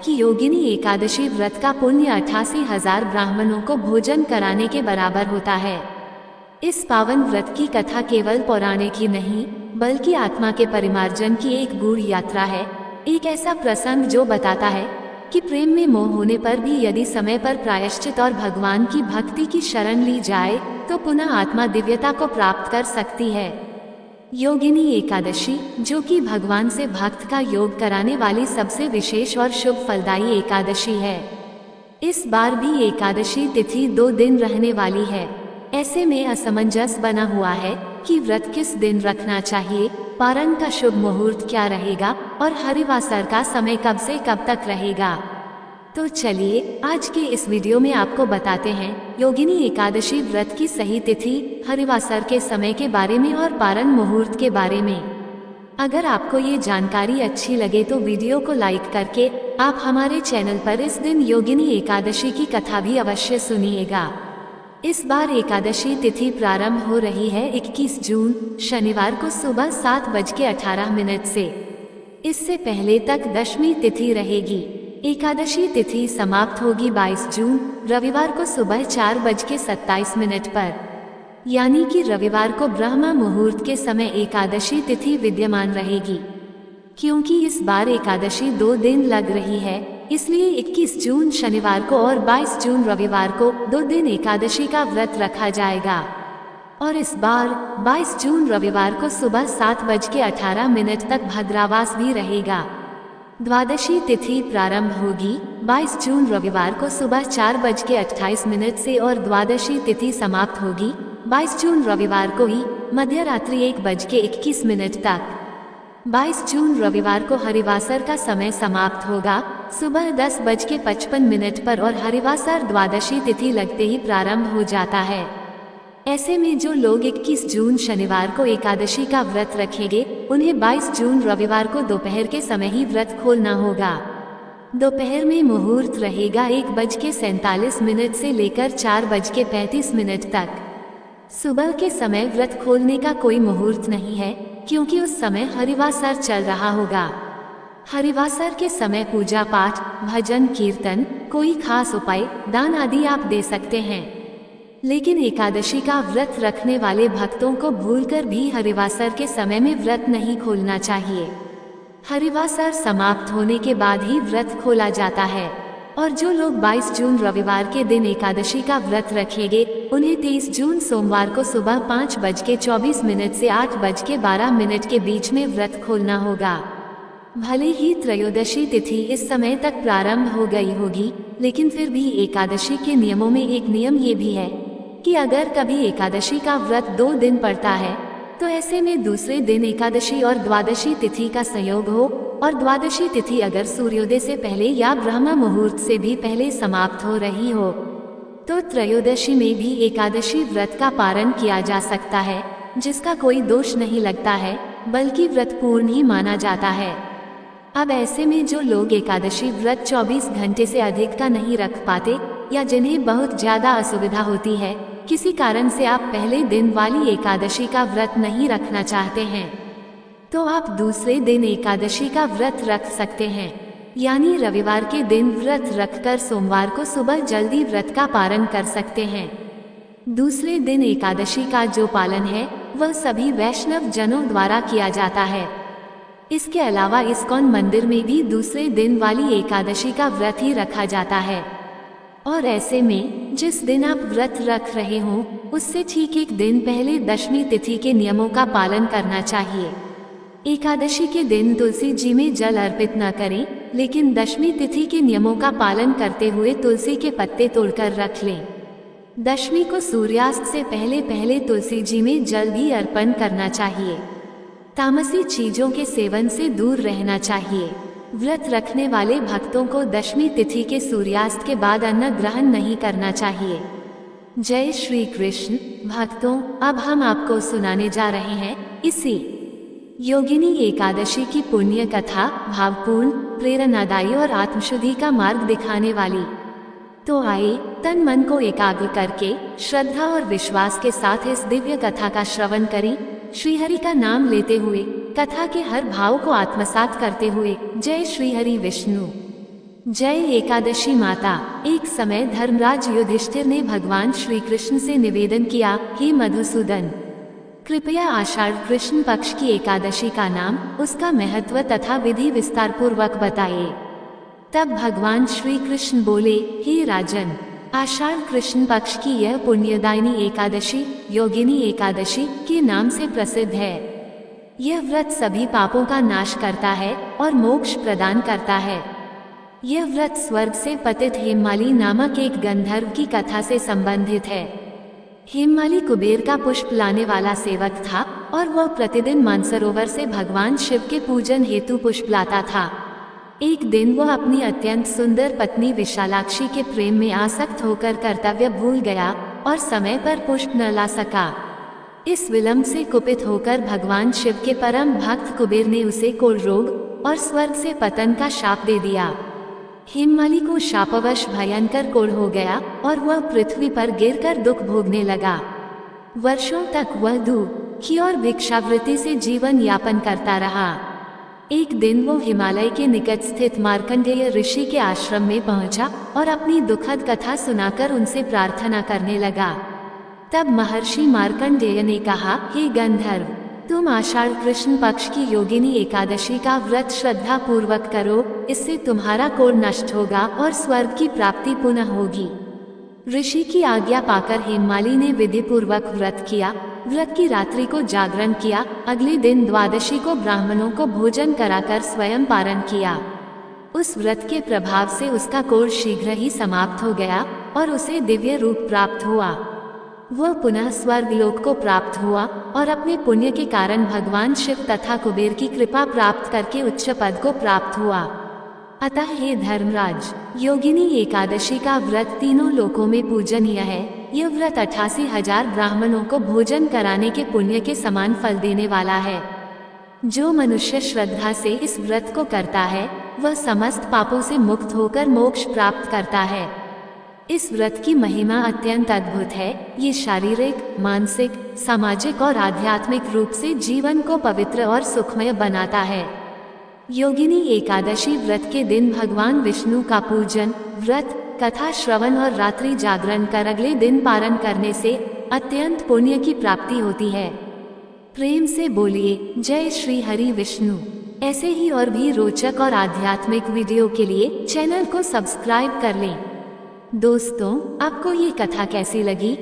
कि योगिनी एकादशी व्रत का पुण्य 88,000 ब्राह्मणों को भोजन कराने के बराबर होता है। इस पावन व्रत की कथा केवल पौराणिक ही नहीं, बल्कि आत्मा के परिमार्जन की एक गूढ़ यात्रा है। एक ऐसा प्रसंग जो बताता है कि प्रेम में मोह होने पर भी यदि समय पर प्रायश्चित और भगवान की भक्ति की शरण ली जाए तो पुनः आत्मा दिव्यता को प्राप्त कर सकती है। योगिनी एकादशी, जो कि भगवान से भक्त का योग कराने वाली सबसे विशेष और शुभ फलदायी एकादशी है। इस बार भी एकादशी तिथि 2 दिन रहने वाली है। ऐसे में असमंजस बना हुआ है कि व्रत किस दिन रखना चाहिए, पारण का शुभ मुहूर्त क्या रहेगा और हरिवासर का समय कब से कब तक रहेगा। तो चलिए आज के इस वीडियो में आपको बताते हैं योगिनी एकादशी व्रत की सही तिथि, हरिवासर के समय के बारे में और पारण मुहूर्त के बारे में। अगर आपको ये जानकारी अच्छी लगे तो वीडियो को लाइक करके आप हमारे चैनल पर इस दिन योगिनी एकादशी की कथा भी अवश्य सुनिएगा। इस बार एकादशी तिथि प्रारंभ हो रही है 21 जून शनिवार को सुबह 7:18 से। इससे पहले तक दशमी तिथि रहेगी। एकादशी तिथि समाप्त होगी 22 जून रविवार को सुबह 4:27 पर। यानी कि रविवार को ब्रह्म मुहूर्त के समय एकादशी तिथि विद्यमान रहेगी। क्योंकि इस बार एकादशी 2 दिन लग रही है, इसलिए 21 जून शनिवार को और 22 जून रविवार को 2 दिन एकादशी का व्रत रखा जाएगा। और इस बार 22 जून रविवार को सुबह 7:18 तक भद्रावास भी रहेगा। द्वादशी तिथि प्रारंभ होगी 22 जून रविवार को सुबह 4:28 से और द्वादशी तिथि समाप्त होगी 22 जून रविवार को ही मध्य रात्रि 1:21 तक। 22 जून रविवार को हरिवासर का समय समाप्त होगा सुबह 10:55 पर और हरिवासर द्वादशी तिथि लगते ही प्रारंभ हो जाता है। ऐसे में जो लोग 21 जून शनिवार को एकादशी का व्रत रखेंगे उन्हें 22 जून रविवार को दोपहर के समय ही व्रत खोलना होगा। दोपहर में मुहूर्त रहेगा 1:47 से लेकर 4:35 तक। सुबह के समय व्रत खोलने का कोई मुहूर्त नहीं है, क्योंकि उस समय हरिवासर चल रहा होगा। हरिवासर के समय पूजा पाठ, भजन कीर्तन, कोई खास उपाय, दान आदि आप दे सकते हैं। लेकिन एकादशी का व्रत रखने वाले भक्तों को भूलकर भी हरिवासर के समय में व्रत नहीं खोलना चाहिए। हरिवासर समाप्त होने के बाद ही व्रत खोला जाता है। और जो लोग 22 जून रविवार के दिन एकादशी का व्रत रखेंगे उन्हें 23 जून सोमवार को सुबह 5:24 से 8:12 के बीच में व्रत खोलना होगा। भले ही त्रयोदशी तिथि इस समय तक प्रारंभ हो गई होगी, लेकिन फिर भी एकादशी के नियमों में एक नियम ये भी है कि अगर कभी एकादशी का व्रत 2 दिन पड़ता है तो ऐसे में दूसरे दिन एकादशी और द्वादशी तिथि का संयोग हो और द्वादशी तिथि अगर सूर्योदय से पहले या ब्रह्म मुहूर्त से भी पहले समाप्त हो रही हो तो त्रयोदशी में भी एकादशी व्रत का पारण किया जा सकता है, जिसका कोई दोष नहीं लगता है, बल्कि व्रत पूर्ण ही माना जाता है। अब ऐसे में जो लोग एकादशी व्रत 24 घंटे से अधिक का नहीं रख पाते या जिन्हें बहुत ज्यादा असुविधा होती है, किसी कारण से आप पहले दिन वाली एकादशी का व्रत नहीं रखना चाहते हैं, तो आप दूसरे दिन एकादशी का व्रत रख सकते हैं। यानी रविवार के दिन व्रत रखकर सोमवार को सुबह जल्दी व्रत का पारण कर सकते हैं। दूसरे दिन एकादशी का जो पालन है वह सभी वैष्णव जनों द्वारा किया जाता है। इसके अलावा इस्कॉन मंदिर में भी दूसरे दिन वाली एकादशी का व्रत ही रखा जाता है। और ऐसे में जिस दिन आप व्रत रख रहे हों उससे ठीक एक दिन पहले दशमी तिथि के नियमों का पालन करना चाहिए। एकादशी के दिन तुलसी जी में जल अर्पित न करें, लेकिन दशमी तिथि के नियमों का पालन करते हुए तुलसी के पत्ते तोड़कर रख लें। दशमी को सूर्यास्त से पहले पहले तुलसी जी में जल भी अर्पण करना चाहिए। तामसी चीजों के सेवन से दूर रहना चाहिए। व्रत रखने वाले भक्तों को दशमी तिथि के सूर्यास्त के बाद अन्न ग्रहण नहीं करना चाहिए। जय श्री कृष्ण। भक्तों, अब हम आपको सुनाने जा रहे हैं इसी योगिनी एकादशी की पुण्य कथा, भावपूर्ण, प्रेरणादायी और आत्मशुद्धि का मार्ग दिखाने वाली। तो आइए तन मन को एकाग्र करके श्रद्धा और विश्वास के साथ इस दिव्य कथा का श्रवण करें। श्रीहरि का नाम लेते हुए, कथा के हर भाव को आत्मसात करते हुए। जय श्री हरि विष्णु। जय एकादशी माता। एक समय धर्मराज युधिष्ठिर ने भगवान श्री कृष्ण से निवेदन किया, हे मधुसूदन, कृपया आषाढ़ कृष्ण पक्ष की एकादशी का नाम, उसका महत्व तथा विधि विस्तार पूर्वक बताइए। तब भगवान श्री कृष्ण बोले, हे राजन, आषाढ़ कृष्ण पक्ष की यह पुण्यदायिनी एकादशी योगिनी एकादशी के नाम से प्रसिद्ध है। यह व्रत सभी पापों का नाश करता है और मोक्ष प्रदान करता है। यह व्रत स्वर्ग से पतित हेममाली नामक एक गंधर्व की कथा से संबंधित है। हेममाली कुबेर का पुष्प लाने वाला सेवक था और वह प्रतिदिन मानसरोवर से भगवान शिव के पूजन हेतु पुष्प लाता था। एक दिन वह अपनी अत्यंत सुंदर पत्नी विशालाक्षी के प्रेम में आसक्त होकर कर्तव्य भूल गया और समय पर पुष्प न ला सका। इस विलंब से कुपित होकर भगवान शिव के परम भक्त कुबेर ने उसे कोढ़ रोग और स्वर्ग से पतन का शाप दे दिया। हेममाली को शापवश भयंकर कोढ़ हो गया और वह पृथ्वी पर गिरकर दुख भोगने लगा। वर्षों तक वह दुखी और भिक्षावृत्ति से जीवन यापन करता रहा। एक दिन वो हिमालय के निकट स्थित मार्कंडेय ऋषि के आश्रम में पहुंचा और अपनी दुखद कथा सुनाकर उनसे प्रार्थना करने लगा। तब महर्षि मार्कंडेय ने कहा, हे गंधर्व, तुम आषाढ़ कृष्ण पक्ष की योगिनी एकादशी का व्रत श्रद्धा पूर्वक करो, इससे तुम्हारा कोढ़ नष्ट होगा और स्वर्ग की प्राप्ति पुनः होगी। ऋषि की आज्ञा पाकर हेममाली ने विधि पूर्वक व्रत किया। व्रत की रात्रि को जागरण किया। अगले दिन द्वादशी को ब्राह्मणों को भोजन कराकर स्वयं पारण किया। उस व्रत के प्रभाव से उसका कोढ़ शीघ्र ही समाप्त हो गया और उसे दिव्य रूप प्राप्त हुआ। वह पुनः स्वर्ग लोक को प्राप्त हुआ और अपने पुण्य के कारण भगवान शिव तथा कुबेर की कृपा प्राप्त करके उच्च पद को प्राप्त हुआ। अतः हे धर्मराज, योगिनी एकादशी का व्रत तीनों लोकों में पूजनीय है। यह व्रत 88,000 ब्राह्मणों को भोजन कराने के पुण्य के समान फल देने वाला है। जो मनुष्य श्रद्धा से इस व्रत को करता है वह समस्त पापों से मुक्त होकर मोक्ष प्राप्त करता है। इस व्रत की महिमा अत्यंत अद्भुत है। ये शारीरिक, मानसिक, सामाजिक और आध्यात्मिक रूप से जीवन को पवित्र और सुखमय बनाता है। योगिनी एकादशी व्रत के दिन भगवान विष्णु का पूजन, व्रत कथा श्रवण और रात्रि जागरण कर अगले दिन पारण करने से अत्यंत पुण्य की प्राप्ति होती है। प्रेम से बोलिए, जय श्री हरि विष्णु। ऐसे ही और भी रोचक और आध्यात्मिक वीडियो के लिए चैनल को सब्सक्राइब कर लें। दोस्तों, आपको ये कथा कैसी लगी